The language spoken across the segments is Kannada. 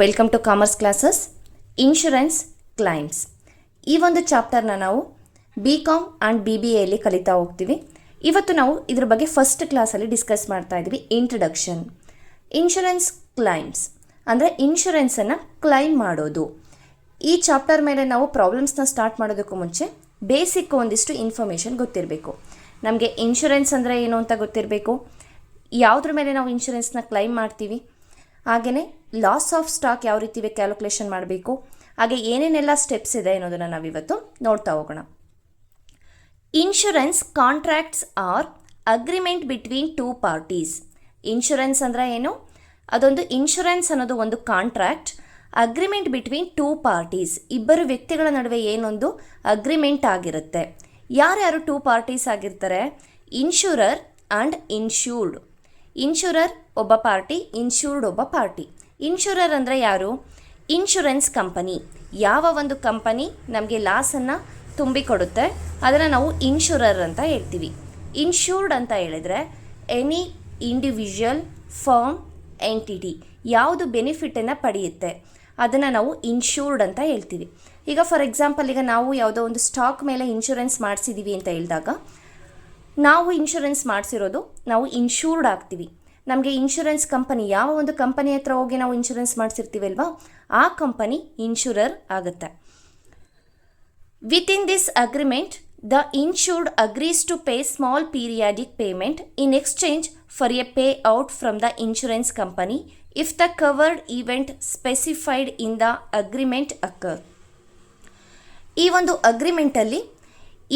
Welcome to commerce classes. Insurance claims ಈ ಒಂದು ಚಾಪ್ಟರ್ನ ನಾವು BCom ಆ್ಯಂಡ್ BBAಯಲ್ಲಿ ಕಲಿತಾ ಹೋಗ್ತೀವಿ. ಇವತ್ತು ನಾವು ಇದ್ರ ಬಗ್ಗೆ ಫಸ್ಟ್ ಕ್ಲಾಸಲ್ಲಿ ಡಿಸ್ಕಸ್ ಮಾಡ್ತಾ ಇದ್ದೀವಿ. ಇಂಟ್ರಡಕ್ಷನ್. ಇನ್ಶೂರೆನ್ಸ್ ಕ್ಲೈಮ್ಸ್ ಅಂದರೆ ಇನ್ಶೂರೆನ್ಸನ್ನು ಕ್ಲೈಮ್ ಮಾಡೋದು. ಈ ಚಾಪ್ಟರ್ ಮೇಲೆ ನಾವು ಪ್ರಾಬ್ಲಮ್ಸ್ನ ಸ್ಟಾರ್ಟ್ ಮಾಡೋದಕ್ಕೂ ಮುಂಚೆ ಬೇಸಿಕ್ ಒಂದಿಷ್ಟು ಇನ್ಫಾರ್ಮೇಷನ್ ಗೊತ್ತಿರಬೇಕು. ನಮಗೆ ಇನ್ಶೂರೆನ್ಸ್ ಅಂದರೆ ಏನು ಅಂತ ಗೊತ್ತಿರಬೇಕು, ಯಾವುದ್ರ ಮೇಲೆ ನಾವು ಇನ್ಶೂರೆನ್ಸ್ನ ಕ್ಲೈಮ್ ಮಾಡ್ತೀವಿ, ಹಾಗೆಯೇ ಲಾಸ್ ಆಫ್ ಸ್ಟಾಕ್ ಯಾವ ರೀತಿ ಕ್ಯಾಲ್ಕುಲೇಷನ್ ಮಾಡಬೇಕು, ಹಾಗೆ ಏನೇನೆಲ್ಲ ಸ್ಟೆಪ್ಸ್ ಇದೆ ಅನ್ನೋದನ್ನು ನಾವಿವತ್ತು ನೋಡ್ತಾ ಹೋಗೋಣ. Insurance contracts are agreement between two parties. Insurance ಅಂದರೆ ಏನು? ಅದೊಂದು ಇನ್ಶೂರೆನ್ಸ್ ಅನ್ನೋದು ಒಂದು contract, agreement between two parties, ಇಬ್ಬರು ವ್ಯಕ್ತಿಗಳ ನಡುವೆ ಏನೊಂದು ಅಗ್ರಿಮೆಂಟ್ ಆಗಿರುತ್ತೆ. ಯಾರ್ಯಾರು ಟೂ ಪಾರ್ಟೀಸ್ ಆಗಿರ್ತಾರೆ? ಇನ್ಶೂರರ್ ಆ್ಯಂಡ್ ಇನ್ಶೂರ್ಡ್. ಇನ್ಶೂರರ್ ಒಬ್ಬ ಪಾರ್ಟಿ, ಇನ್ಶೂರ್ಡ್ ಒಬ್ಬ ಪಾರ್ಟಿ. ಇನ್ಶೂರರ್ ಅಂದರೆ ಯಾರು? Insurance company. ಯಾವ ಒಂದು ಕಂಪನಿ ನಮಗೆ ಲಾಸನ್ನು ತುಂಬಿಕೊಡುತ್ತೆ ಅದನ್ನು ನಾವು ಇನ್ಶೂರರ್ ಅಂತ ಹೇಳ್ತೀವಿ. ಇನ್ಶೂರ್ಡ್ ಅಂತ ಹೇಳಿದರೆ ಎನಿ ಇಂಡಿವಿಜುವಲ್, ಫರ್ಮ್, ಎಂಟಿಟಿ ಯಾವುದು ಬೆನಿಫಿಟನ್ನು ಪಡೆಯುತ್ತೆ ಅದನ್ನು ನಾವು ಇನ್ಶೂರ್ಡ್ ಅಂತ ಹೇಳ್ತೀವಿ. ಈಗ ಫಾರ್ ಎಕ್ಸಾಂಪಲ್, ಈಗ ನಾವು ಯಾವುದೋ ಒಂದು ಸ್ಟಾಕ್ ಮೇಲೆ ಇನ್ಶೂರೆನ್ಸ್ ಮಾಡಿಸಿದ್ದೀವಿ ಅಂತ ಹೇಳಿದಾಗ ನಾವು ಇನ್ಶೂರೆನ್ಸ್ ಮಾಡಿಸಿರೋದು ನಾವು ಇನ್ಶೂರ್ಡ್ ಆಗ್ತೀವಿ. ನಮಗೆ ಇನ್ಶೂರೆನ್ಸ್ ಕಂಪನಿ, ಯಾವ ಒಂದು ಕಂಪನಿ ಹತ್ರ ಹೋಗಿ ನಾವು ಇನ್ಶೂರೆನ್ಸ್ ಮಾಡಿಸಿರ್ತೀವಲ್ವಾ, ಆ ಕಂಪನಿ ಇನ್ಶೂರರ್ ಆಗುತ್ತೆ. Within this agreement the insured agrees to pay small periodic payment in exchange for a pay out from the insurance company if the covered event specified in the agreement occur. ಈ ಒಂದು ಅಗ್ರಿಮೆಂಟಲ್ಲಿ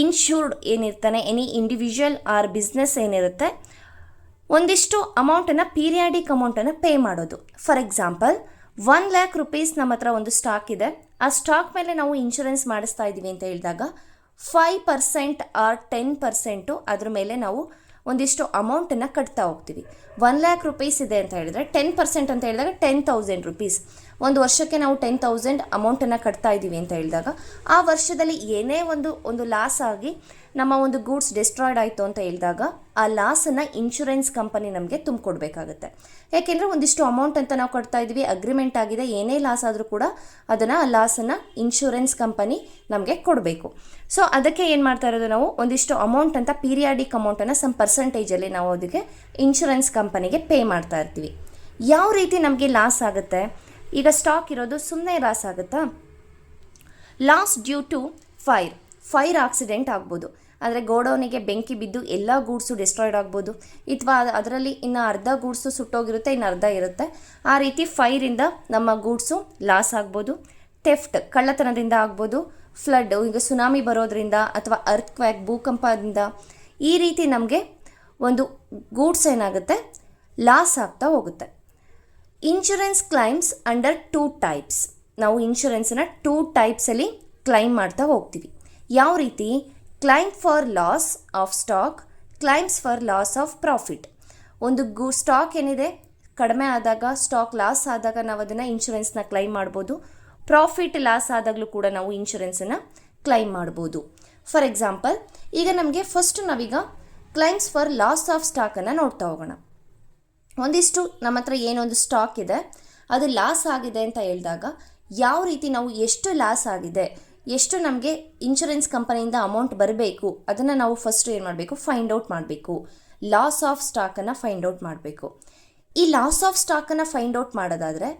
ಇನ್ಶೂರ್ಡ್ ಏನಿರ್ತಾನೆ, ಎನಿ ಇಂಡಿವಿಜುವಲ್ ಆರ್ ಬಿಸ್ನೆಸ್ ಏನಿರುತ್ತೆ, ಒಂದಿಷ್ಟು ಅಮೌಂಟನ್ನು, ಪೀರಿಯಾಡಿಕ್ ಅಮೌಂಟನ್ನು ಪೇ ಮಾಡೋದು. ಫಾರ್ ಎಕ್ಸಾಂಪಲ್, 1,00,000 ರೂಪೀಸ್ ನಮ್ಮ ಹತ್ರ ಒಂದು ಸ್ಟಾಕ್ ಇದೆ. ಆ ಸ್ಟಾಕ್ ಮೇಲೆ ನಾವು ಇನ್ಶೂರೆನ್ಸ್ ಮಾಡಿಸ್ತಾ ಇದ್ದೀವಿ ಅಂತ ಹೇಳಿದಾಗ 5% ಆರ್ 10% ಅದ್ರ ಮೇಲೆ ನಾವು ಒಂದಿಷ್ಟು ಅಮೌಂಟನ್ನು ಕಟ್ತಾ ಹೋಗ್ತೀವಿ. 1,00,000 ರೂಪೀಸ್ ಇದೆ ಅಂತ ಹೇಳಿದ್ರೆ 10% ಅಂತ ಹೇಳಿದಾಗ 10,000 ರೂಪೀಸ್. ಒಂದು ವರ್ಷಕ್ಕೆ ನಾವು 10,000 ಅಮೌಂಟನ್ನು ಕಟ್ತಾ ಇದ್ದೀವಿ ಅಂತ ಹೇಳಿದಾಗ ಆ ವರ್ಷದಲ್ಲಿ ಏನೇ ಒಂದು ಲಾಸ್ ಆಗಿ ನಮ್ಮ ಒಂದು ಗೂಡ್ಸ್ ಡಿಸ್ಟ್ರಾಯ್ಡ್ ಆಯಿತು ಅಂತ ಹೇಳಿದಾಗ ಆ ಲಾಸನ್ನು ಇನ್ಶೂರೆನ್ಸ್ ಕಂಪನಿ ನಮಗೆ ತುಂಬಿಕೊಡ್ಬೇಕಾಗುತ್ತೆ. ಯಾಕೆಂದರೆ ಒಂದಿಷ್ಟು ಅಮೌಂಟ್ ಅಂತ ನಾವು ಕಟ್ತಾ ಇದ್ದೀವಿ, ಅಗ್ರಿಮೆಂಟ್ ಆಗಿದೆ, ಏನೇ ಲಾಸ್ ಆದರೂ ಕೂಡ ಅದನ್ನು ಆ ಲಾಸನ್ನು ಇನ್ಶೂರೆನ್ಸ್ ಕಂಪನಿ ನಮಗೆ ಕೊಡಬೇಕು. ಸೊ ಅದಕ್ಕೆ ಏನು ಮಾಡ್ತಾ ಇರೋದು, ನಾವು ಒಂದಿಷ್ಟು ಅಮೌಂಟ್ ಅಂತ, ಪೀರಿಯಾಡಿಕ್ ಅಮೌಂಟನ್ನು ಸಮ್ ಪರ್ಸೆಂಟೇಜಲ್ಲಿ ನಾವು ಅದಕ್ಕೆ ಇನ್ಶೂರೆನ್ಸ್ ಕಂಪನಿಗೆ ಪೇ ಮಾಡ್ತಾ ಇರ್ತೀವಿ. ಯಾವ ರೀತಿ ನಮಗೆ ಲಾಸ್ ಆಗುತ್ತೆ? ಈಗ ಸ್ಟಾಕ್ ಇರೋದು ಸುಮ್ಮನೆ ಲಾಸ್ ಆಗುತ್ತಾ? Loss due to fire accident ಆಗ್ಬೋದು. ಅಂದರೆ ಗೋಡೌನಿಗೆ ಬೆಂಕಿ ಬಿದ್ದು ಎಲ್ಲ ಗೂಡ್ಸು ಡಿಸ್ಟ್ರಾಯ್ಡ್ ಆಗ್ಬೋದು, ಅಥವಾ ಅದರಲ್ಲಿ ಇನ್ನು ಅರ್ಧ ಗೂಡ್ಸು ಸುಟ್ಟೋಗಿರುತ್ತೆ, ಇನ್ನು ಅರ್ಧ ಇರುತ್ತೆ. ಆ ರೀತಿ ಫೈರಿಂದ ನಮ್ಮ ಗೂಡ್ಸು ಲಾಸ್ ಆಗ್ಬೋದು. ಥೆಫ್ಟ್, ಕಳ್ಳತನದಿಂದ ಆಗ್ಬೋದು. ಫ್ಲಡ್, ಈಗ ಸುನಾಮಿ ಬರೋದ್ರಿಂದ, ಅಥವಾ ಅರ್ಥ್ಕ್ವೇಕ್, ಭೂಕಂಪದಿಂದ, ಈ ರೀತಿ ನಮಗೆ ಒಂದು ಗೂಡ್ಸ್ ಏನಾಗುತ್ತೆ, ಲಾಸ್ ಆಗ್ತಾ ಹೋಗುತ್ತೆ. Insurance claims under 2 types. ನಾವು ಇನ್ಶೂರೆನ್ಸನ್ನು 2 ಟೈಪ್ಸಲ್ಲಿ ಕ್ಲೈಮ್ ಮಾಡ್ತಾ ಹೋಗ್ತೀವಿ. ಯಾವ ರೀತಿ? Claim for loss of stock, claims for loss of profit. ಒಂದು ಸ್ಟಾಕ್ ಏನಿದೆ ಕಡಿಮೆ ಆದಾಗ, ಸ್ಟಾಕ್ ಲಾಸ್ ಆದಾಗ ನಾವು ಅದನ್ನು ಇನ್ಶೂರೆನ್ಸ್ನ ಕ್ಲೈಮ್ ಮಾಡ್ಬೋದು. ಪ್ರಾಫಿಟ್ ಲಾಸ್ ಆದಾಗಲೂ ಕೂಡ ನಾವು ಇನ್ಶೂರೆನ್ಸನ್ನು ಕ್ಲೈಮ್ ಮಾಡ್ಬೋದು. ಫಾರ್ ಎಕ್ಸಾಂಪಲ್, ಈಗ ನಮಗೆ ಫಸ್ಟ್ ನಾವೀಗ ಕ್ಲೈಮ್ಸ್ ಫಾರ್ ಲಾಸ್ ಆಫ್ ಸ್ಟಾಕನ್ನು ನೋಡ್ತಾ ಹೋಗೋಣ. ಒಂದಿಷ್ಟು ನಮ್ಮ ಹತ್ರ ಏನೊಂದು ಸ್ಟಾಕ್ ಇದೆ, ಅದು ಲಾಸ್ ಆಗಿದೆ ಅಂತ ಹೇಳಿದಾಗ ಯಾವ ರೀತಿ ನಾವು ಎಷ್ಟು ಲಾಸ್ ಆಗಿದೆ, ಎಷ್ಟು ನಮಗೆ ಇನ್ಶೂರೆನ್ಸ್ ಕಂಪನಿಯಿಂದ ಅಮೌಂಟ್ ಬರಬೇಕು, ಅದನ್ನು ನಾವು ಫಸ್ಟ್ ಏನು ಮಾಡಬೇಕು, ಫೈಂಡ್ ಔಟ್ ಮಾಡಬೇಕು. ಲಾಸ್ ಆಫ್ ಸ್ಟಾಕನ್ನು ಫೈಂಡ್ ಔಟ್ ಮಾಡಬೇಕು. ಈ ಲಾಸ್ ಆಫ್ ಸ್ಟಾಕನ್ನು ಫೈಂಡ್ ಔಟ್ ಮಾಡೋದಾದರೆ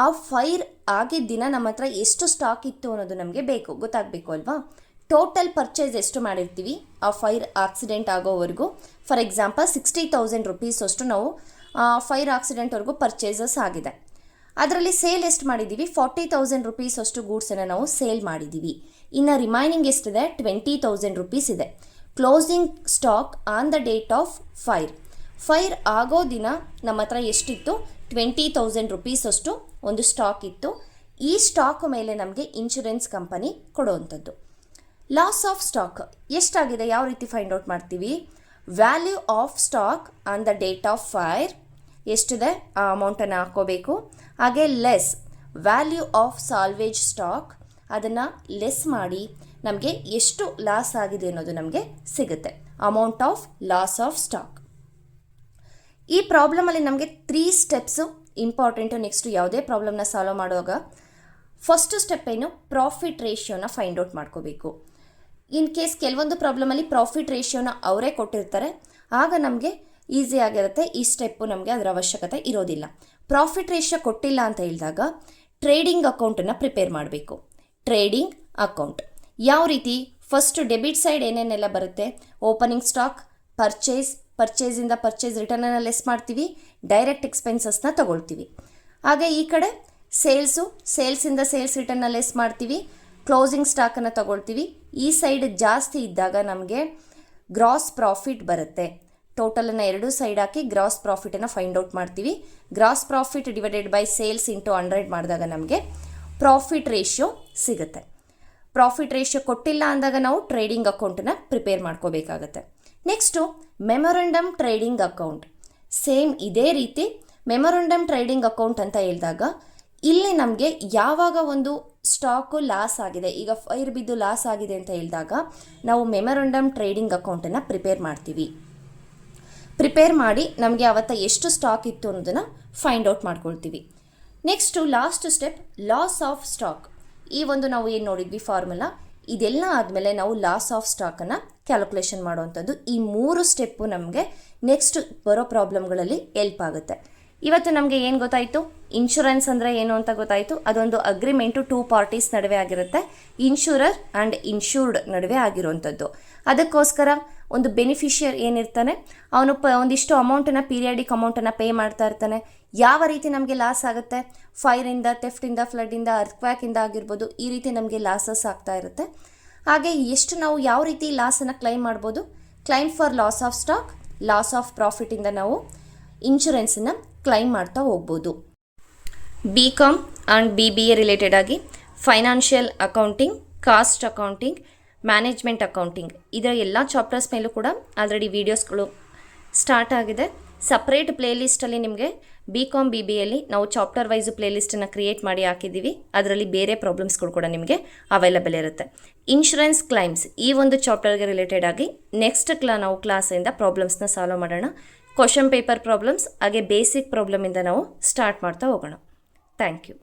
ಆ ಫೈರ್ ಆಗಿದ್ದ ದಿನ ನಮ್ಮ ಹತ್ರ ಎಷ್ಟು ಸ್ಟಾಕ್ ಇತ್ತು ಅನ್ನೋದು ನಮಗೆ ಗೊತ್ತಾಗಬೇಕು ಅಲ್ವಾ? ಟೋಟಲ್ ಪರ್ಚೇಸ್ ಎಷ್ಟು ಮಾಡಿರ್ತೀವಿ ಆ ಫೈರ್ ಆಕ್ಸಿಡೆಂಟ್ ಆಗೋವರೆಗೂ. ಫಾರ್ ಎಕ್ಸಾಂಪಲ್ 60,000 ರೂಪೀಸ್ ಅಷ್ಟು ನಾವು ಫೈರ್ ಆಕ್ಸಿಡೆಂಟ್ವರೆಗೂ ಪರ್ಚೇಸಸ್ ಆಗಿದೆ. ಅದರಲ್ಲಿ ಸೇಲ್ ಎಷ್ಟು ಮಾಡಿದ್ದೀವಿ? 40,000 ರೂಪೀಸ್ ಅಷ್ಟು ಗೂಡ್ಸನ್ನು ನಾವು ಸೇಲ್ ಮಾಡಿದ್ದೀವಿ. ಇನ್ನು ರಿಮೈನಿಂಗ್ ಎಷ್ಟಿದೆ? 20,000 ರೂಪೀಸ್ ಇದೆ. Closing stock on the date of fire ಆಗೋ ದಿನ ನಮ್ಮ ಹತ್ರ ಎಷ್ಟಿತ್ತು? 20,000 ರೂಪೀಸ್ ಅಷ್ಟು ಒಂದು ಸ್ಟಾಕ್ ಇತ್ತು. ಈ ಸ್ಟಾಕ್ ಮೇಲೆ ನಮಗೆ ಇನ್ಶೂರೆನ್ಸ್ ಕಂಪನಿ ಕೊಡುವಂಥದ್ದು. ಲಾಸ್ ಆಫ್ ಸ್ಟಾಕ್ ಎಷ್ಟಾಗಿದೆ, ಯಾವ ರೀತಿ ಫೈಂಡ್ ಔಟ್ ಮಾಡ್ತೀವಿ? Value of stock on the date of fire ಎಷ್ಟಿದೆ ಆ ಅಮೌಂಟನ್ನು ಹಾಕೋಬೇಕು. ಹಾಗೆ less value of salvage stock, ಅದನ್ನು ಲೆಸ್ ಮಾಡಿ ನಮಗೆ ಎಷ್ಟು ಲಾಸ್ ಆಗಿದೆ ಅನ್ನೋದು ನಮಗೆ ಸಿಗುತ್ತೆ. Amount of loss of stock. ಈ ಪ್ರಾಬ್ಲಮಲ್ಲಿ ನಮಗೆ 3 ಸ್ಟೆಪ್ಸು ಇಂಪಾರ್ಟೆಂಟು. ನೆಕ್ಸ್ಟು ಯಾವುದೇ ಪ್ರಾಬ್ಲಮ್ನ ಸಾಲ್ವ್ ಮಾಡುವಾಗ ಫಸ್ಟ್ ಸ್ಟೆಪ್ ಏನು, ಪ್ರಾಫಿಟ್ ರೇಷಿಯೋನ ಫೈಂಡ್ ಔಟ್ ಮಾಡ್ಕೋಬೇಕು. ಇನ್ ಕೇಸ್ ಕೆಲವೊಂದು ಪ್ರಾಬ್ಲಮಲ್ಲಿ ಪ್ರಾಫಿಟ್ ರೇಷಿಯೋನ ಅವರೇ ಕೊಟ್ಟಿರ್ತಾರೆ, ಆಗ ನಮಗೆ ಈಸಿ ಆಗಿರುತ್ತೆ. ಈ ಸ್ಟೆಪ್ಪು ನಮಗೆ ಅದರ ಅವಶ್ಯಕತೆ ಇರೋದಿಲ್ಲ. ಪ್ರಾಫಿಟ್ ರೇಷಿಯೋ ಕೊಟ್ಟಿಲ್ಲ ಅಂತ ಹೇಳಿದಾಗ ಟ್ರೇಡಿಂಗ್ ಅಕೌಂಟನ್ನು ಪ್ರಿಪೇರ್ ಮಾಡಬೇಕು. ಟ್ರೇಡಿಂಗ್ ಅಕೌಂಟ್ ಯಾವ ರೀತಿ, ಫಸ್ಟ್ ಡೆಬಿಟ್ ಸೈಡ್ ಏನೇನೆಲ್ಲ ಬರುತ್ತೆ, ಓಪನಿಂಗ್ ಸ್ಟಾಕ್, ಪರ್ಚೇಸಿಂದ ಪರ್ಚೇಸ್ ರಿಟರ್ನನ್ನು ಲೆಸ್ ಮಾಡ್ತೀವಿ, ಡೈರೆಕ್ಟ್ ಎಕ್ಸ್ಪೆನ್ಸಸ್ನ ತಗೊಳ್ತೀವಿ. ಹಾಗೆ ಈ ಕಡೆ ಸೇಲ್ಸಿಂದ ಸೇಲ್ಸ್ ರಿಟರ್ನ ಲೆಸ್ ಮಾಡ್ತೀವಿ, ಕ್ಲೋಸಿಂಗ್ ಸ್ಟಾಕನ್ನು ತಗೊಳ್ತೀವಿ. ಈ ಸೈಡ್ ಜಾಸ್ತಿ ಇದ್ದಾಗ ನಮಗೆ ಗ್ರಾಸ್ ಪ್ರಾಫಿಟ್ ಬರುತ್ತೆ. ಟೋಟಲನ್ನು ಎರಡೂ ಸೈಡ್ ಹಾಕಿ ಗ್ರಾಸ್ ಪ್ರಾಫಿಟನ್ನು ಫೈಂಡ್ ಔಟ್ ಮಾಡ್ತೀವಿ. Gross profit divided by sales into 100 ಮಾಡಿದಾಗ ನಮಗೆ ಪ್ರಾಫಿಟ್ ರೇಷಿಯೋ ಸಿಗುತ್ತೆ. ಪ್ರಾಫಿಟ್ ರೇಷಿಯೋ ಕೊಟ್ಟಿಲ್ಲ ಅಂದಾಗ ನಾವು ಟ್ರೇಡಿಂಗ್ ಅಕೌಂಟನ್ನು ಪ್ರಿಪೇರ್ ಮಾಡ್ಕೋಬೇಕಾಗತ್ತೆ. Next memorandum trading account. Same ಇದೇ ರೀತಿ ಮೆಮೊರಂಡಮ್ ಟ್ರೇಡಿಂಗ್ ಅಕೌಂಟ್ ಅಂತ ಹೇಳಿದಾಗ ಇಲ್ಲಿ ನಮಗೆ ಯಾವಾಗ ಒಂದು ಸ್ಟಾಕು ಲಾಸ್ ಆಗಿದೆ, ಈಗ ಫೈರ್ ಬಿದ್ದು ಲಾಸ್ ಆಗಿದೆ ಅಂತ ಹೇಳಿದಾಗ ನಾವು ಮೆಮೊರಂಡಮ್ ಟ್ರೇಡಿಂಗ್ ಅಕೌಂಟನ್ನು ಪ್ರಿಪೇರ್ ಮಾಡ್ತೀವಿ. ಪ್ರಿಪೇರ್ ಮಾಡಿ ನಮಗೆ ಅವತ್ತ ಎಷ್ಟು ಸ್ಟಾಕ್ ಇತ್ತು ಅನ್ನೋದನ್ನು ಫೈಂಡ್ ಔಟ್ ಮಾಡ್ಕೊಳ್ತೀವಿ. Next last step loss of stock. ಈ ಒಂದು ನಾವು ಏನು ನೋಡಿದ್ವಿ ಫಾರ್ಮುಲಾ, ಇದೆಲ್ಲ ಆದಮೇಲೆ ನಾವು ಲಾಸ್ ಆಫ್ ಸ್ಟಾಕನ್ನು ಕ್ಯಾಲ್ಕುಲೇಷನ್ ಮಾಡುವಂಥದ್ದು. ಈ 3 ಸ್ಟೆಪ್ಪು ನಮಗೆ ನೆಕ್ಸ್ಟ್ ಬರೋ ಪ್ರಾಬ್ಲಮ್ಗಳಲ್ಲಿ ಹೆಲ್ಪ್ ಆಗುತ್ತೆ. ಇವತ್ತು ನಮಗೆ ಏನು ಗೊತ್ತಾಯಿತು, ಇನ್ಶೂರೆನ್ಸ್ ಅಂದರೆ ಏನು ಅಂತ ಗೊತ್ತಾಯಿತು. ಅದೊಂದು ಅಗ್ರಿಮೆಂಟು 2 ಪಾರ್ಟೀಸ್ ನಡುವೆ ಆಗಿರುತ್ತೆ, ಇನ್ಶೂರರ್ ಆ್ಯಂಡ್ ಇನ್ಶೂರ್ಡ್ ನಡುವೆ ಆಗಿರುವಂಥದ್ದು. ಅದಕ್ಕೋಸ್ಕರ ಒಂದು ಬೆನಿಫಿಷಿಯರ್ ಏನಿರ್ತಾನೆ ಅವನು ಒಂದಿಷ್ಟು ಅಮೌಂಟನ್ನು, ಪೀರಿಯಾಡಿಕ್ ಅಮೌಂಟನ್ನು ಪೇ ಮಾಡ್ತಾ ಇರ್ತಾನೆ. ಯಾವ ರೀತಿ ನಮಗೆ ಲಾಸ್ ಆಗುತ್ತೆ, ಫೈರಿಂದ, ಥೆಫ್ಟಿಂದ, ಫ್ಲಡ್ಡಿಂದ, ಅರ್ಥಕ್ವ್ಯಾಕಿಂದ ಆಗಿರ್ಬೋದು, ಈ ರೀತಿ ನಮಗೆ ಲಾಸಸ್ ಆಗ್ತಾ ಇರುತ್ತೆ. ಹಾಗೆ ಎಷ್ಟು ನಾವು ಯಾವ ರೀತಿ ಲಾಸನ್ನು ಕ್ಲೈಮ್ ಮಾಡ್ಬೋದು, claim for loss of stock, loss of ಪ್ರಾಫಿಟಿಂದ ನಾವು ಇನ್ಶೂರೆನ್ಸನ್ನು ಕ್ಲೈಮ್ ಮಾಡ್ತಾ ಹೋಗ್ಬೋದು. BCom ಆ್ಯಂಡ್ BBA ರಿಲೇಟೆಡ್ ಆಗಿ financial accounting, cost accounting, management accounting ಇದರ ಎಲ್ಲ ಚಾಪ್ಟರ್ಸ್ ಮೇಲೂ ಕೂಡ ಆಲ್ರೆಡಿ ವೀಡಿಯೋಸ್ಗಳು ಸ್ಟಾರ್ಟ್ ಆಗಿದೆ. ಸಪ್ರೇಟ್ ಪ್ಲೇಲಿಸ್ಟಲ್ಲಿ ನಿಮಗೆ BCom BBAಯಲ್ಲಿ ನಾವು ಚಾಪ್ಟರ್ ವೈಸು ಪ್ಲೇಲಿಸ್ಟನ್ನು ಕ್ರಿಯೇಟ್ ಮಾಡಿ ಹಾಕಿದ್ದೀವಿ. ಅದರಲ್ಲಿ ಬೇರೆ ಪ್ರಾಬ್ಲಮ್ಸ್ಗಳು ಕೂಡ ನಿಮಗೆ ಅವೈಲಬಲ್ ಇರುತ್ತೆ. ಇನ್ಶೂರೆನ್ಸ್ ಕ್ಲೈಮ್ಸ್ ಈ ಒಂದು ಚಾಪ್ಟರ್ಗೆ ರಿಲೇಟೆಡ್ ಆಗಿ ನೆಕ್ಸ್ಟ್ ನಾವು ಕ್ಲಾಸಿಂದ ಪ್ರಾಬ್ಲಮ್ಸ್ನ ಸಾಲ್ವ್ ಮಾಡೋಣ. ಕ್ವಶನ್ ಪೇಪರ್ ಪ್ರಾಬ್ಲಮ್ಸ್ ಹಾಗೆ ಬೇಸಿಕ್ ಪ್ರಾಬ್ಲಮಿಂದ ನಾವು ಸ್ಟಾರ್ಟ್ ಮಾಡ್ತಾ ಹೋಗೋಣ. Thank you.